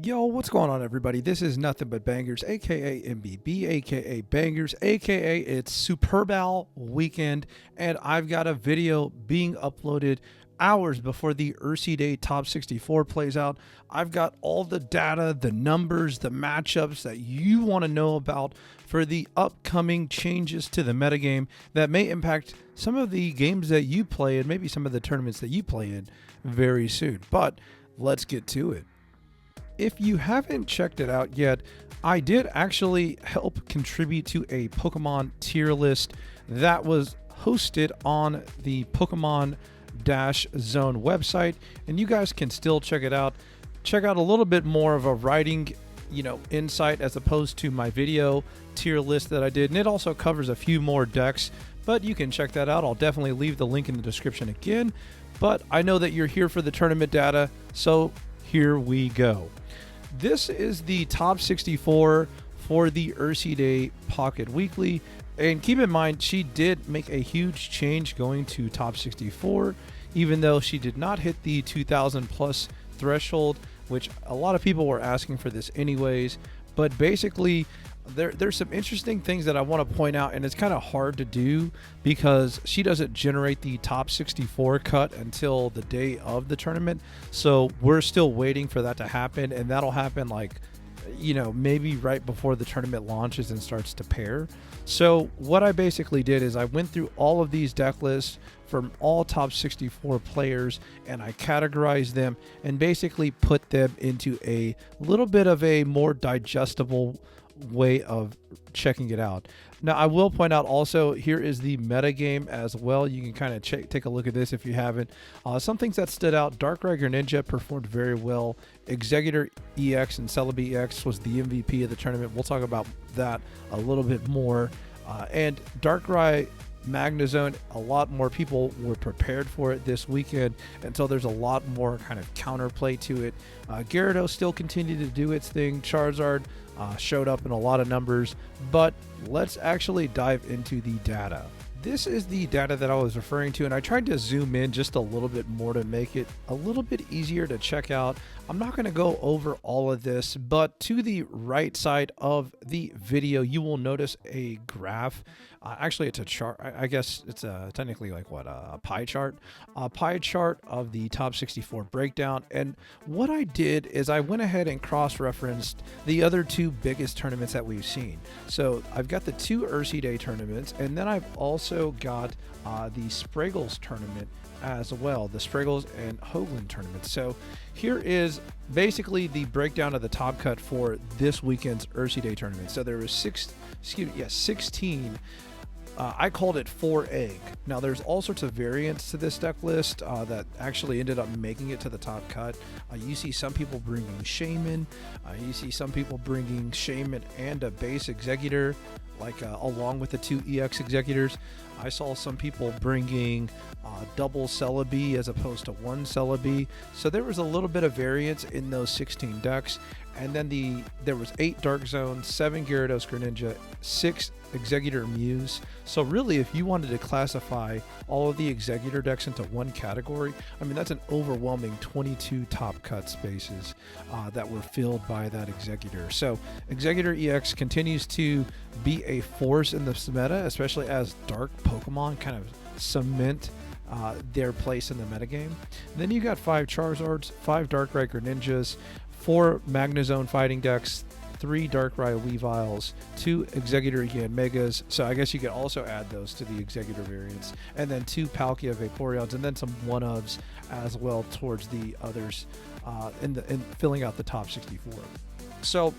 Yo, what's going on, everybody? This is Nothing But Bangers, aka MBB, aka Bangers, aka it's Super Bowl weekend, and I've got a video being uploaded hours before the Ursiiday Top 64 plays out. I've got all the data, the numbers, the matchups that you want to know about for the upcoming changes to the metagame that may impact some of the games that you play and maybe some of the tournaments that you play in very soon. But let's get to it. If you haven't checked it out yet, I did actually help contribute to a Pokemon tier list that was hosted on the Pokemon Zone website, and you guys can still check it out. Check out a little bit more of a writing, insight as opposed to my video tier list that I did, and it also covers a few more decks, but you can check that out. I'll definitely leave the link in the description again, but I know that you're here for the tournament data, so here we go. This is the top 64 for the Ursiiday Pocket Weekly. And keep in mind, she did make a huge change going to top 64, even though she did not hit the 2,000 plus threshold, which a lot of people were asking for this anyways. But basically, there's some interesting things that I want to point out, and it's kind of hard to do because she doesn't generate the top 64 cut until the day of the tournament. So we're still waiting for that to happen, and that'll happen maybe right before the tournament launches and starts to pair. So what I basically did is I went through all of these deck lists from all top 64 players, and I categorized them and basically put them into a little bit of a more digestible way of checking it out. Now, I will point out also, here is the metagame as well. You can kind of take a look at this if you haven't. Some things that stood out: Darkrai Greninja performed very well. Exeggutor EX and Serebii EX was the MVP of the tournament. We'll talk about that a little bit more. And Darkrai Magnezone, a lot more people were prepared for it this weekend, and so there's a lot more kind of counterplay to it. Gyarados still continued to do its thing. Charizard showed up in a lot of numbers, but let's actually dive into the data. This is the data that I was referring to, and I tried to zoom in just a little bit more to make it a little bit easier to check out. I'm not going to go over all of this, but to the right side of the video, you will notice a graph. Actually, it's a chart. I guess it's technically like a pie chart. A pie chart of the top 64 breakdown. And what I did is I went ahead and cross-referenced the other two biggest tournaments that we've seen. So I've got the two Ursiiday tournaments, and then I've also got the Spraggles tournament as well, the Spraggles and Hoagland tournament. So here is basically the breakdown of the top cut for this weekend's Ursiiday tournament. So there was 16. I called it 4 egg. Now there's all sorts of variants to this deck list that actually ended up making it to the top cut. You see some people bringing Shaman. You see some people bringing Shaman and a base Exeggutor, along with the two EX Exeggutors. I saw some people bringing double Serebii as opposed to one Serebii. So there was a little bit of variance in those 16 decks. And then there was 8 Dark Zones, 7 Gyarados Greninja, 6 Exeggutor Mews. So really, if you wanted to classify all of the Exeggutor decks into one category, I mean, that's an overwhelming 22 top cut spaces that were filled by that Exeggutor. So Exeggutor EX continues to be a force in this meta, especially as dark Pokemon kind of cement their place in the metagame. Then you got 5 Charizards, 5 Darkrai Greninjas, 4 Magnezone fighting decks, 3 Darkrai Weaviles, 2 Exeggutor Yanmegas. So I guess you could also add those to the Exeggutor variants, and then 2 Palkia Vaporeons, and then some one-ofs as well towards the others in filling out the top 64. So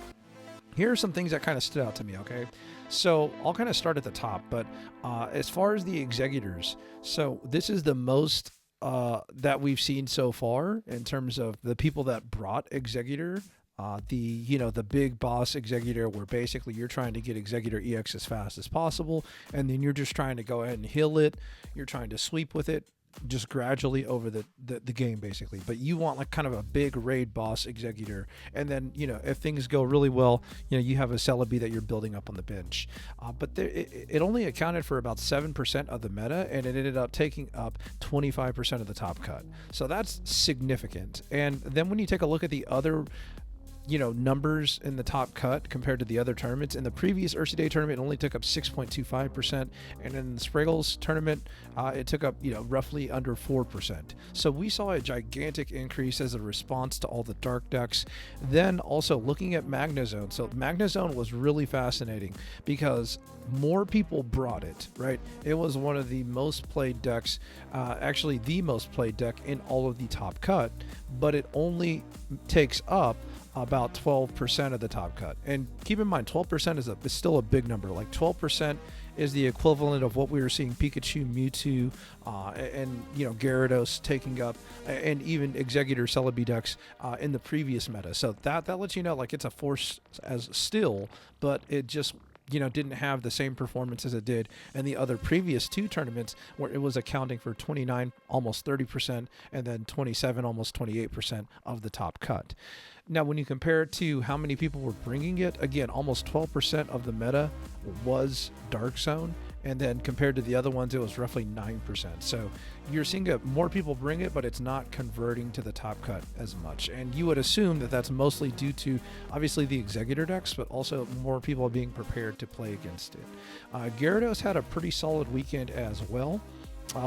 here are some things that kind of stood out to me, okay? So I'll kind of start at the top, but as far as the Exeggutors, so this is the most that we've seen so far in terms of the people that brought Exeggutor. The big boss Exeggutor, where basically you're trying to get Exeggutor EX as fast as possible, and then you're just trying to go ahead and heal it. You're trying to sweep with it just gradually over the game, basically. But you want like kind of a big raid boss Exeggutor, and then if things go really well, you have a Serebii that you're building up on the bench. But it only accounted for about 7% of the meta, and it ended up taking up 25% of the top cut. So that's significant. And then when you take a look at the other numbers in the top cut compared to the other tournaments. In the previous Ursiiday tournament, it only took up 6.25%, and in the Spraggles tournament, it took up roughly under 4%. So we saw a gigantic increase as a response to all the dark decks. Then also looking at Magnezone. So Magnezone was really fascinating because more people brought it, right? It was one of the most played decks, actually the most played deck in all of the top cut, but it only takes up about 12% of the top cut. And keep in mind, 12% is still a big number. Like 12% is the equivalent of what we were seeing Pikachu, Mewtwo, and Gyarados taking up, and even Executor Celebi decks in the previous meta. So that lets you know, like, it's a force as still, but it just didn't have the same performance as it did in the other previous two tournaments, where it was accounting for 29, almost 30%, and then 27, almost 28% of the top cut. Now, when you compare it to how many people were bringing it, again, almost 12% of the meta was Dark Zone, and then compared to the other ones, it was roughly 9%. So you're seeing more people bring it, but it's not converting to the top cut as much. And you would assume that that's mostly due to, obviously, the Executor decks, but also more people being prepared to play against it. Gyarados had a pretty solid weekend as well.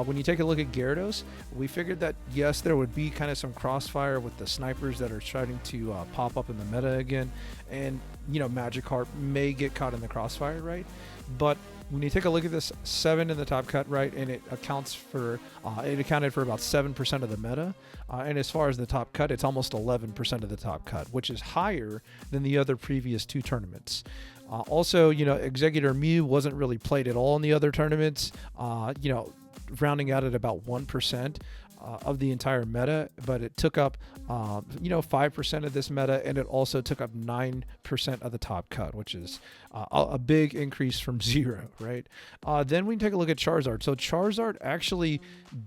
When you take a look at Gyarados, we figured that, yes, there would be kind of some crossfire with the snipers that are starting to pop up in the meta again. And, Magikarp may get caught in the crossfire, right? But when you take a look at this 7 in the top cut, right, and it accounted for about 7% of the meta. And as far as the top cut, it's almost 11% of the top cut, which is higher than the other previous two tournaments. Also, Executor Mew wasn't really played at all in the other tournaments. Rounding out at about 1% of the entire meta, but it took up 5% of this meta, and it also took up 9% of the top cut, which is a big increase from 0, right? Then we take a look at Charizard. So Charizard actually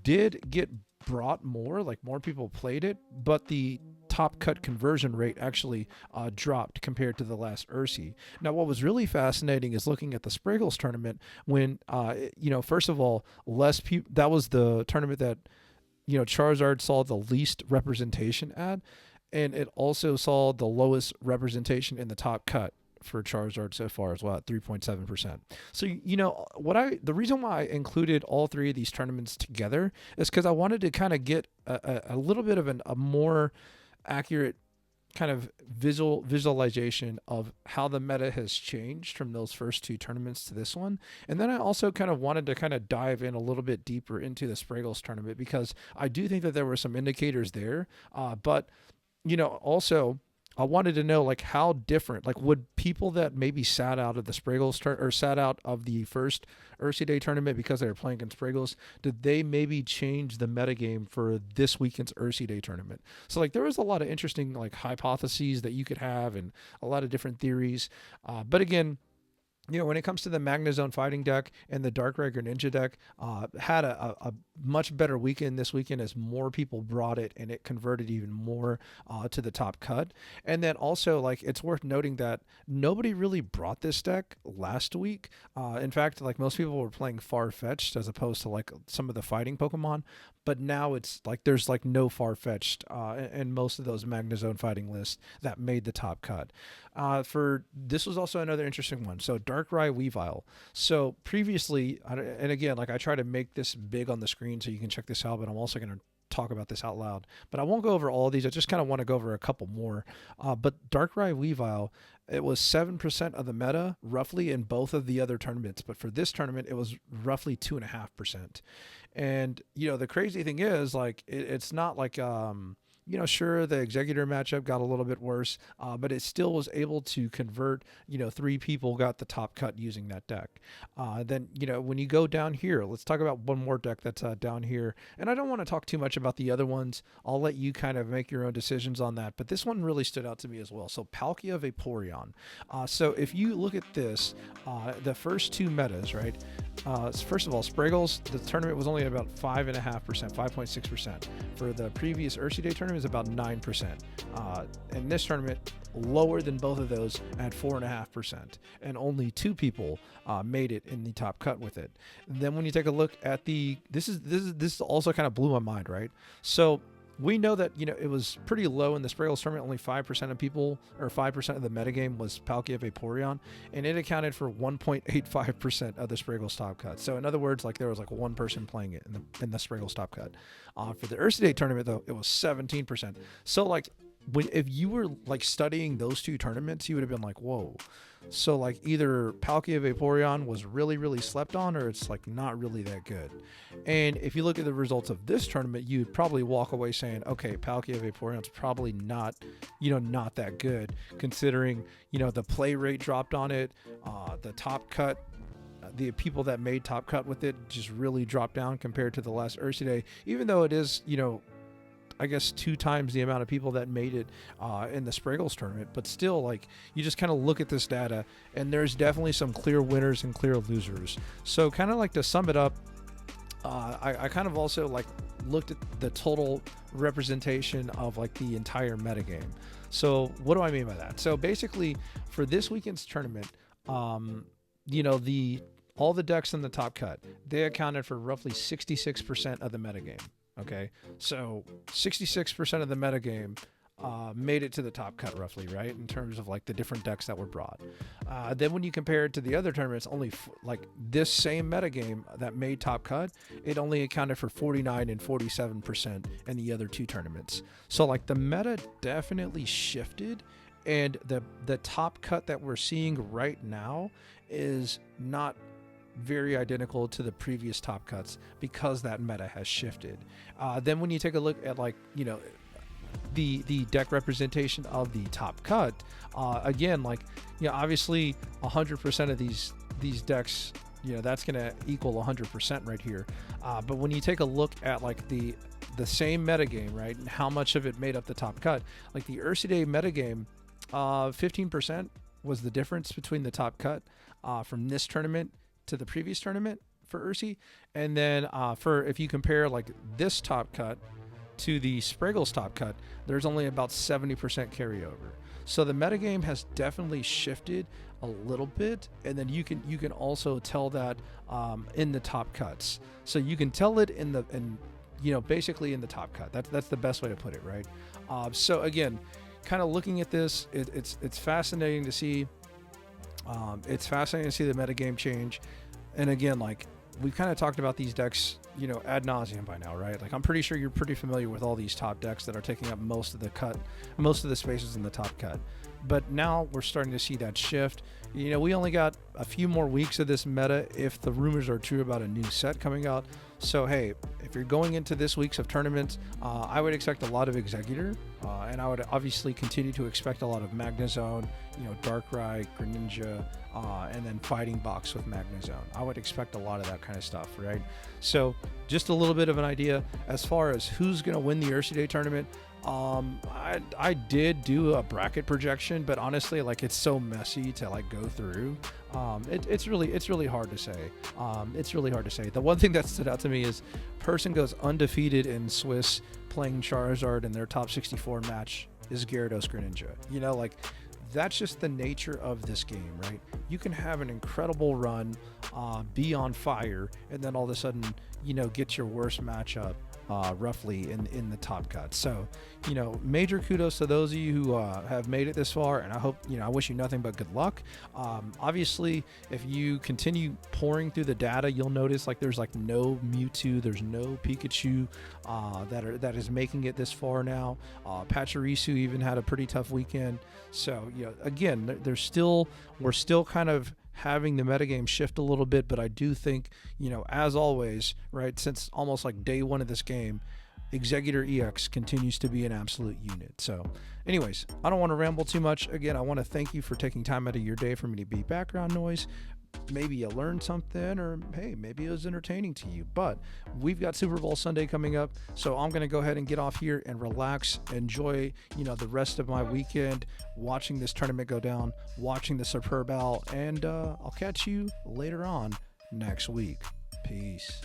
did get brought more, like more people played it, but the top cut conversion rate actually dropped compared to the last Ursi. Now, what was really fascinating is looking at the Spraggles tournament when, first of all, less people, that was the tournament that, Charizard saw the least representation at, and it also saw the lowest representation in the top cut for Charizard so far as well, at 3.7%. So, the reason why I included all three of these tournaments together is because I wanted to kind of get a little bit of a more accurate kind of visualization of how the meta has changed from those first two tournaments to this one. And then I also kind of wanted to kind of dive in a little bit deeper into the Spraggles tournament, because I do think that there were some indicators there, but also I wanted to know, like, how different, like, would people that maybe sat out of the Spraggles or sat out of the first Ursiiday tournament because they were playing against Spraggles, did they maybe change the metagame for this weekend's Ursiiday tournament? So, like, there was a lot of interesting, like, hypotheses that you could have and a lot of different theories. But again, when it comes to the Magnezone fighting deck and the Darkrai Greninja deck, had a much better weekend this weekend as more people brought it, and it converted even more to the top cut. And then also, like, it's worth noting that nobody really brought this deck last week. In fact, like, most people were playing Farfetch'd as opposed to, like, some of the fighting Pokemon. But now it's like there's like no Farfetch'd in most of those Magnezone fighting lists that made the top cut. This was also another interesting one. So Darkrai Weavile. So previously, and again, like, I try to make this big on the screen so you can check this out, but I'm also going to talk about this out loud. But I won't go over all of these. I just kind of want to go over a couple more. But Darkrai Weavile, it was 7% of the meta, roughly, in both of the other tournaments. But for this tournament, it was roughly 2.5%. And, the crazy thing is, like, it's not like, sure, the Executor matchup got a little bit worse, but it still was able to convert, 3 people got the top cut using that deck. Then, when you go down here, let's talk about one more deck that's down here. And I don't want to talk too much about the other ones. I'll let you kind of make your own decisions on that. But this one really stood out to me as well. So Palkia Vaporeon. So if you look at this, the first two metas, right? First of all, Spraggles, the tournament was only about 5.5%, 5.6%. For the previous Ursiiday tournament, is about 9%. In this tournament, lower than both of those at 4.5%, and only 2 people made it in the top cut with it. And then when you take a look at this also kind of blew my mind, right? So we know that, it was pretty low in the Spraggles tournament. Only 5% of people, or 5% of the metagame was Palkia Vaporeon, and it accounted for 1.85% of the Spraggles top cut. So in other words, like there was like one person playing it in the Spraggles top cut. For the Ursiiday tournament though, it was 17%. So like if you were like studying those two tournaments, you would have been like, whoa. So like either Palkia Vaporeon was really, really slept on, or it's like not really that good. And if you look at the results of this tournament, you'd probably walk away saying, okay, Palkia Vaporeon's probably not, not that good, considering, the play rate dropped on it, the top cut, the people that made top cut with it just really dropped down compared to the last Ursiiday, even though it is, I guess 2 times the amount of people that made it in the Spraggles tournament. But still, like, you just kind of look at this data, and there's definitely some clear winners and clear losers. So kind of like to sum it up, I kind of also like looked at the total representation of like the entire metagame. So what do I mean by that? So basically for this weekend's tournament, all the decks in the top cut, they accounted for roughly 66% of the metagame. Okay, so 66% of the metagame made it to the top cut roughly, right? In terms of like the different decks that were brought. Then when you compare it to the other tournaments, only like this same metagame that made top cut, it only accounted for 49 and 47% in the other 2 tournaments. So like the meta definitely shifted, and the top cut that we're seeing right now is not very identical to the previous top cuts because that meta has shifted. Then when you take a look at like, the deck representation of the top cut, again, like, obviously 100% of these decks, that's going to equal 100% right here. But when you take a look at like the same metagame, right, and how much of it made up the top cut, like the Ursiiday metagame, 15% was the difference between the top cut from this tournament to the previous tournament for Ursi. And then for if you compare like this top cut to the Spraggles top cut, there's only about 70% carryover. So the metagame has definitely shifted a little bit, and then you can also tell that in the top cuts. So you can tell it basically in the top cut. That's the best way to put it, right? So again, kind of looking at this, it's fascinating to see. It's fascinating to see the metagame change. And again, like we've kind of talked about these decks, ad nauseum by now, right? Like I'm pretty sure you're pretty familiar with all these top decks that are taking up most of the spaces in the top cut. But now we're starting to see that shift. We only got a few more weeks of this meta if the rumors are true about a new set coming out. So hey, if you're going into this week's of tournaments, I would expect a lot of Exeggutor, and I would obviously continue to expect a lot of Magnezone, Darkrai, Greninja, and then Fighting Box with Magnezone. I would expect a lot of that kind of stuff, right? So just a little bit of an idea as far as who's going to win the Ursiiday tournament. I did do a bracket projection, but honestly, like it's so messy to like go through. It's really hard to say. It's really hard to say. The one thing that stood out to me is person goes undefeated in Swiss playing Charizard, and their top 64 match is Gyarados Greninja. Like that's just the nature of this game, right? You can have an incredible run, be on fire, and then all of a sudden, get your worst matchup roughly in the top cut. So, major kudos to those of you who have made it this far, and I hope, I wish you nothing but good luck. Obviously, if you continue pouring through the data, you'll notice like there's like no Mewtwo, there's no Pikachu that is making it this far now. Pachirisu even had a pretty tough weekend. So, again, we're still kind of having the metagame shift a little bit, but I do think, as always, right, since almost like day one of this game, Exeggutor EX continues to be an absolute unit. So anyways, I don't want to ramble too much. Again, I want to thank you for taking time out of your day for me to be background noise. Maybe you learned something, or hey, maybe it was entertaining to you. But we've got Super Bowl Sunday coming up, so I'm going to go ahead and get off here and relax, enjoy, the rest of my weekend, watching this tournament go down, watching the Superbal, and I'll catch you later on next week. Peace.